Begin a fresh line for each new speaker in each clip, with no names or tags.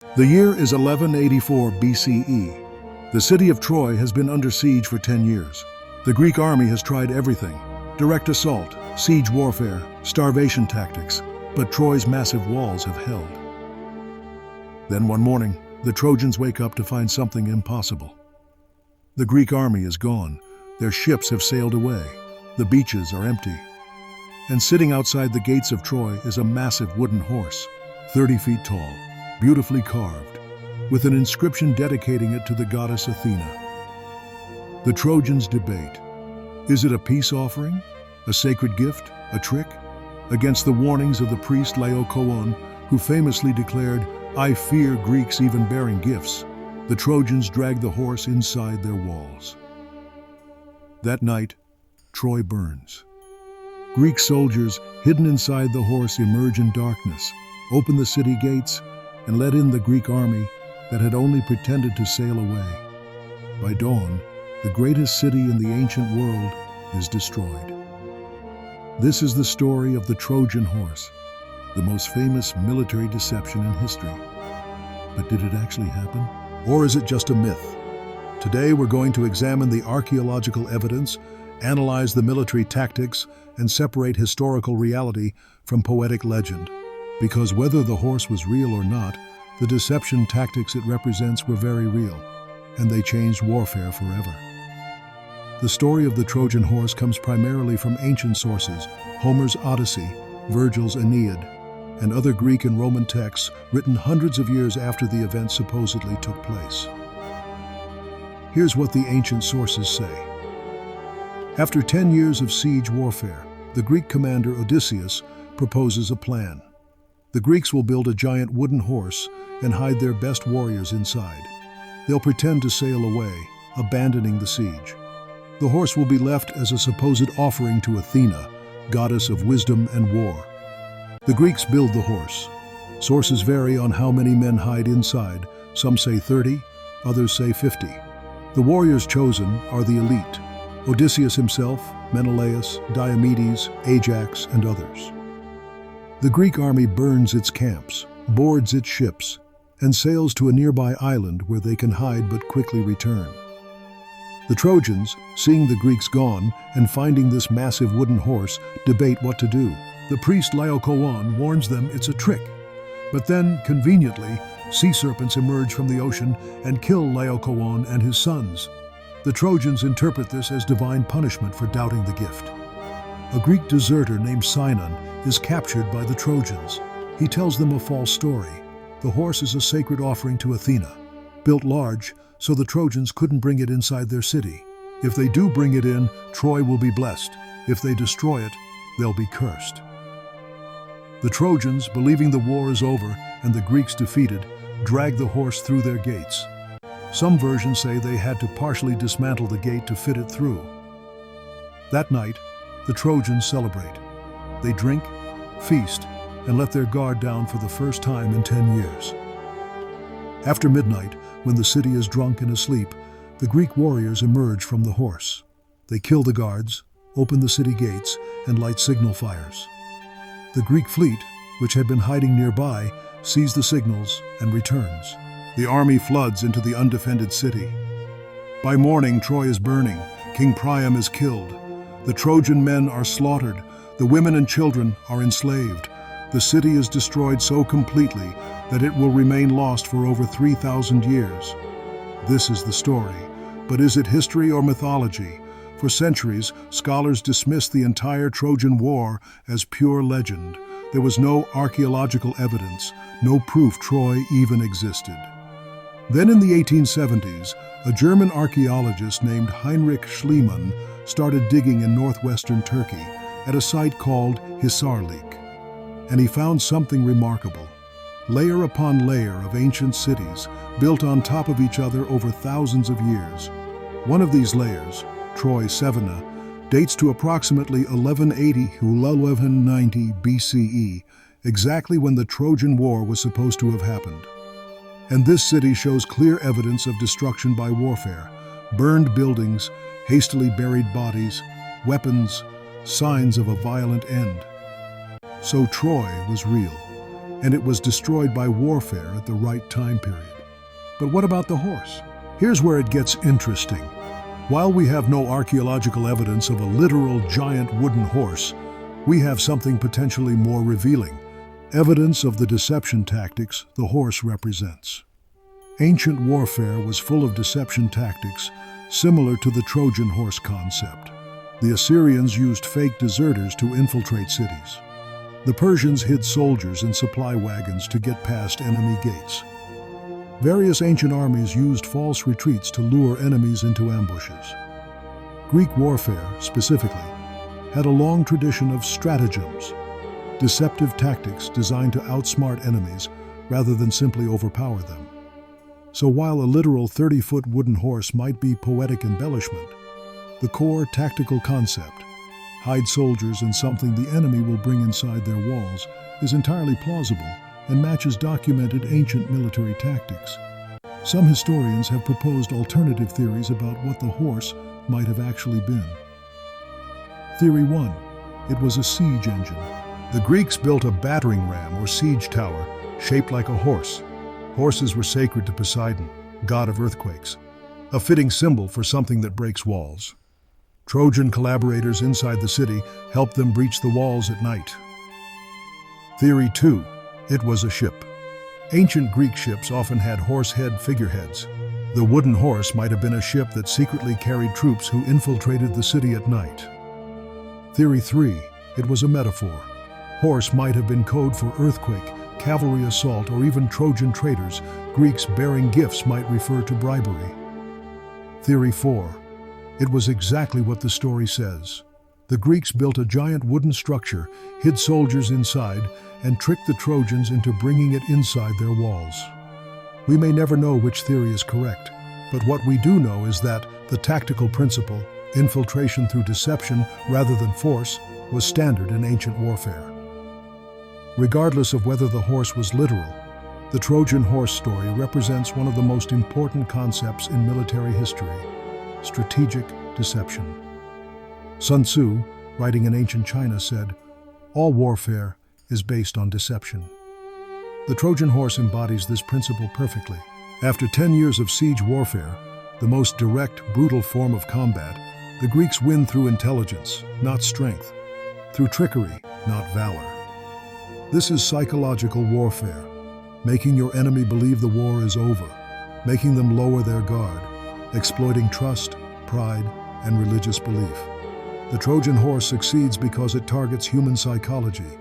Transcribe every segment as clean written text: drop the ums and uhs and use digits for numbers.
The year is 1184 BCE. The city of Troy has been under siege for 10 years. The Greek army has tried everything: direct assault, siege warfare, starvation tactics, but Troy's massive walls have held. Then one morning, the Trojans wake up to find something impossible. The Greek army is gone. Their ships have sailed away. The beaches are empty. And sitting outside the gates of Troy is a massive wooden horse, 30 feet tall, beautifully carved, with an inscription dedicating it to the goddess Athena. The Trojans debate. Is it a peace offering? A sacred gift? A trick? Against the warnings of the priest Laocoön, who famously declared, "I fear Greeks even bearing gifts," the Trojans drag the horse inside their walls. That night, Troy burns. Greek soldiers, hidden inside the horse, emerge in darkness, open the city gates, and let in the Greek army that had only pretended to sail away. By dawn, the greatest city in the ancient world is destroyed. This is the story of the Trojan Horse, the most famous military deception in history. But did it actually happen? Or is it just a myth? Today we're going to examine the archaeological evidence, analyze the military tactics, and separate historical reality from poetic legend. Because whether the horse was real or not, the deception tactics it represents were very real, and they changed warfare forever. The story of the Trojan horse comes primarily from ancient sources: Homer's Odyssey, Virgil's Aeneid, and other Greek and Roman texts written hundreds of years after the event supposedly took place. Here's what the ancient sources say. After 10 years of siege warfare, the Greek commander Odysseus proposes a plan. The Greeks will build a giant wooden horse and hide their best warriors inside. They'll pretend to sail away, abandoning the siege. The horse will be left as a supposed offering to Athena, goddess of wisdom and war. The Greeks build the horse. Sources vary on how many men hide inside. Some say 30, others say 50. The warriors chosen are the elite: Odysseus himself, Menelaus, Diomedes, Ajax, and others. The Greek army burns its camps, boards its ships, and sails to a nearby island where they can hide but quickly return. The Trojans, seeing the Greeks gone and finding this massive wooden horse, debate what to do. The priest Laocoön warns them it's a trick. But then, conveniently, sea serpents emerge from the ocean and kill Laocoön and his sons. The Trojans interpret this as divine punishment for doubting the gift. A Greek deserter named Sinon is captured by the Trojans. He tells them a false story. The horse is a sacred offering to Athena, built large so the Trojans couldn't bring it inside their city. If they do bring it in, Troy will be blessed. If they destroy it, they'll be cursed. The Trojans, believing the war is over and the Greeks defeated, drag the horse through their gates. Some versions say they had to partially dismantle the gate to fit it through. That night, the Trojans celebrate. They drink, feast, and let their guard down for the first time in 10 years. After midnight, when the city is drunk and asleep, the Greek warriors emerge from the horse. They kill the guards, open the city gates, and light signal fires. The Greek fleet, which had been hiding nearby, sees the signals and returns. The army floods into the undefended city. By morning, Troy is burning. King Priam is killed. The Trojan men are slaughtered. The women and children are enslaved. The city is destroyed so completely that it will remain lost for over 3,000 years. This is the story. But is it history or mythology? For centuries, scholars dismissed the entire Trojan War as pure legend. There was no archaeological evidence, no proof Troy even existed. Then in the 1870s, a German archaeologist named Heinrich Schliemann started digging in northwestern Turkey at a site called Hisarlik. And he found something remarkable. Layer upon layer of ancient cities built on top of each other over thousands of years. One of these layers, Troy Sevena, dates to approximately 1180 to 1190 BCE, exactly when the Trojan War was supposed to have happened. And this city shows clear evidence of destruction by warfare: burned buildings, hastily buried bodies, weapons, signs of a violent end. So Troy was real. and it was destroyed by warfare at the right time period. But what about the horse? Here's where it gets interesting. While we have no archaeological evidence of a literal giant wooden horse, we have something potentially more revealing: evidence of the deception tactics the horse represents. Ancient warfare was full of deception tactics similar to the Trojan horse concept. The Assyrians used fake deserters to infiltrate cities. The Persians hid soldiers in supply wagons to get past enemy gates. Various ancient armies used false retreats to lure enemies into ambushes. Greek warfare, specifically, had a long tradition of stratagems, deceptive tactics designed to outsmart enemies rather than simply overpower them. So while a literal 30-foot wooden horse might be poetic embellishment, the core tactical concept, hide soldiers in something the enemy will bring inside their walls, is entirely plausible and matches documented ancient military tactics. Some historians have proposed alternative theories about what the horse might have actually been. Theory 1. It was a siege engine. The Greeks built a battering ram or siege tower shaped like a horse. Horses were sacred to Poseidon, god of earthquakes, a fitting symbol for something that breaks walls. Trojan collaborators inside the city helped them breach the walls at night. Theory 2. It was a ship. Ancient Greek ships often had horse head figureheads. The wooden horse might have been a ship that secretly carried troops who infiltrated the city at night. Theory 3. It was a metaphor. Horse might have been code for earthquake, cavalry assault, or even Trojan traders. Greeks bearing gifts might refer to bribery. Theory 4. It was exactly what the story says. The Greeks built a giant wooden structure, hid soldiers inside, and tricked the Trojans into bringing it inside their walls. We may never know which theory is correct, but what we do know is that the tactical principle, infiltration through deception rather than force, was standard in ancient warfare. Regardless of whether the horse was literal, the Trojan horse story represents one of the most important concepts in military history: strategic deception. Sun Tzu, writing in ancient China, said, "All warfare is based on deception." The Trojan horse embodies this principle perfectly. After 10 years of siege warfare, the most direct, brutal form of combat, the Greeks win through intelligence, not strength, through trickery, not valor. This is psychological warfare, making your enemy believe the war is over, making them lower their guard, exploiting trust, pride, and religious belief. The Trojan horse succeeds because it targets human psychology.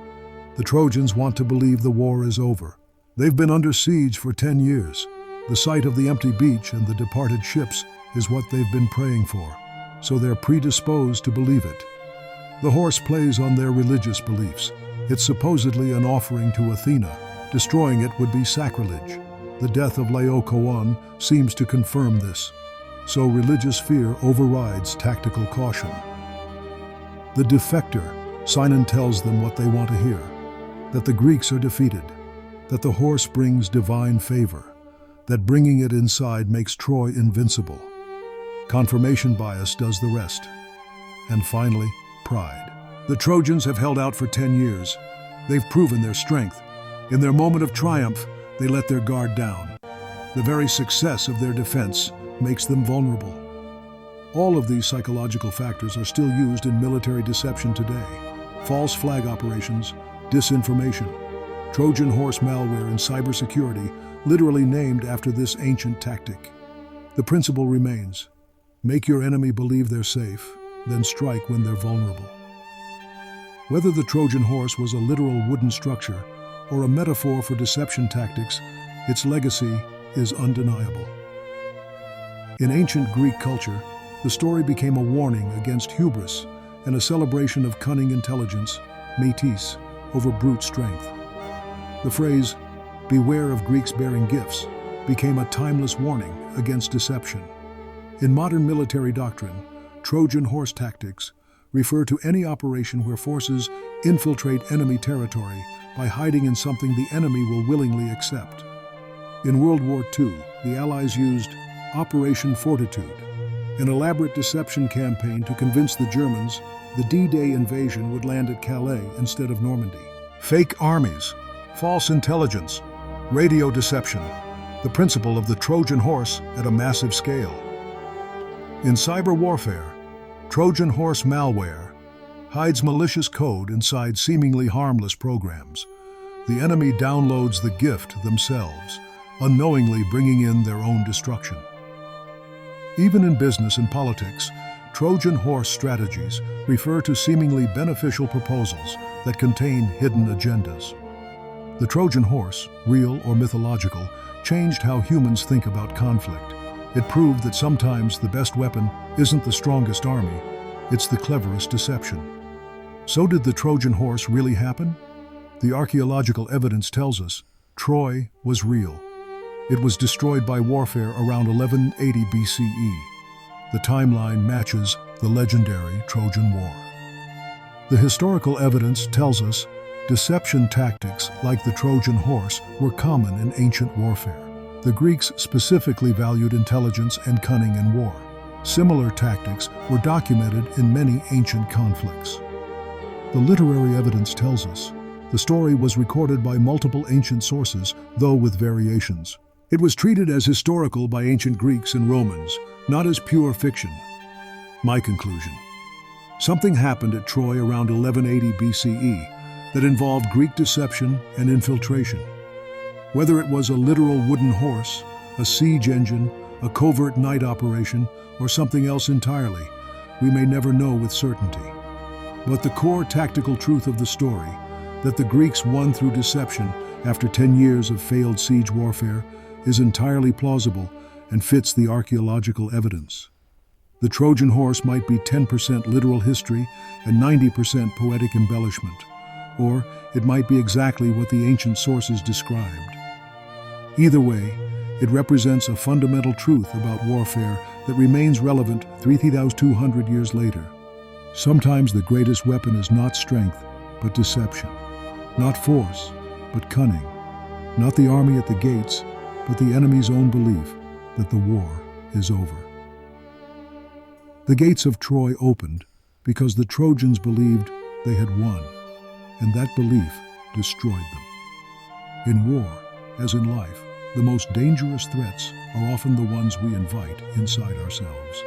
The Trojans want to believe the war is over. They've been under siege for 10 years. The sight of the empty beach and the departed ships is what they've been praying for, so they're predisposed to believe it. The horse plays on their religious beliefs. It's supposedly an offering to Athena. Destroying it would be sacrilege. The death of Laocoön seems to confirm this. So religious fear overrides tactical caution. The defector, Sinon tells them what they want to hear: that the Greeks are defeated, that the horse brings divine favor, that bringing it inside makes Troy invincible. Confirmation bias does the rest. And finally, pride. The Trojans have held out for 10 years. They've proven their strength. In their moment of triumph, they let their guard down. The very success of their defense makes them vulnerable. All of these psychological factors are still used in military deception today. False flag operations, disinformation, Trojan horse malware, and cybersecurity, literally named after this ancient tactic. The principle remains: make your enemy believe they're safe, then strike when they're vulnerable. Whether the Trojan horse was a literal wooden structure or a metaphor for deception tactics, its legacy is undeniable. In ancient Greek culture, the story became a warning against hubris and a celebration of cunning intelligence, metis, over brute strength. The phrase, "Beware of Greeks bearing gifts," became a timeless warning against deception. In modern military doctrine, Trojan horse tactics refer to any operation where forces infiltrate enemy territory by hiding in something the enemy will willingly accept. In World War II, the Allies used Operation Fortitude, an elaborate deception campaign to convince the Germans the D-Day invasion would land at Calais instead of Normandy. Fake armies, false intelligence, radio deception, the principle of the Trojan horse at a massive scale. In cyber warfare, Trojan horse malware hides malicious code inside seemingly harmless programs. The enemy downloads the gift themselves, unknowingly bringing in their own destruction. Even in business and politics, Trojan horse strategies refer to seemingly beneficial proposals that contain hidden agendas. The Trojan horse, real or mythological, changed how humans think about conflict. It proved that sometimes the best weapon isn't the strongest army, it's the cleverest deception. So did the Trojan horse really happen? The archaeological evidence tells us Troy was real. It was destroyed by warfare around 1180 BCE. The timeline matches the legendary Trojan War. The historical evidence tells us deception tactics like the Trojan horse were common in ancient warfare. The Greeks specifically valued intelligence and cunning in war. Similar tactics were documented in many ancient conflicts. The literary evidence tells us the story was recorded by multiple ancient sources, though with variations. It was treated as historical by ancient Greeks and Romans, not as pure fiction. My conclusion: something happened at Troy around 1180 BCE that involved Greek deception and infiltration. Whether it was a literal wooden horse, a siege engine, a covert night operation, or something else entirely, we may never know with certainty. But the core tactical truth of the story, that the Greeks won through deception after 10 years of failed siege warfare, is entirely plausible and fits the archaeological evidence. The Trojan horse might be 10% literal history and 90% poetic embellishment, or it might be exactly what the ancient sources described. Either way, it represents a fundamental truth about warfare that remains relevant 3,200 years later. Sometimes the greatest weapon is not strength, but deception. Not force, but cunning. Not the army at the gates, but the enemy's own belief that the war is over. The gates of Troy opened because the Trojans believed they had won, and that belief destroyed them. In war, as in life, the most dangerous threats are often the ones we invite inside ourselves.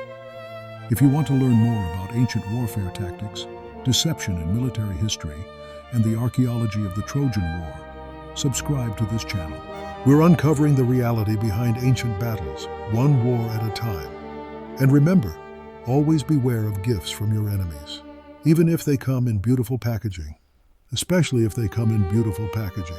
If you want to learn more about ancient warfare tactics, deception in military history, and the archaeology of the Trojan War, subscribe to this channel. We're uncovering the reality behind ancient battles, one war at a time. And remember, always beware of gifts from your enemies, even if they come in beautiful packaging, especially if they come in beautiful packaging.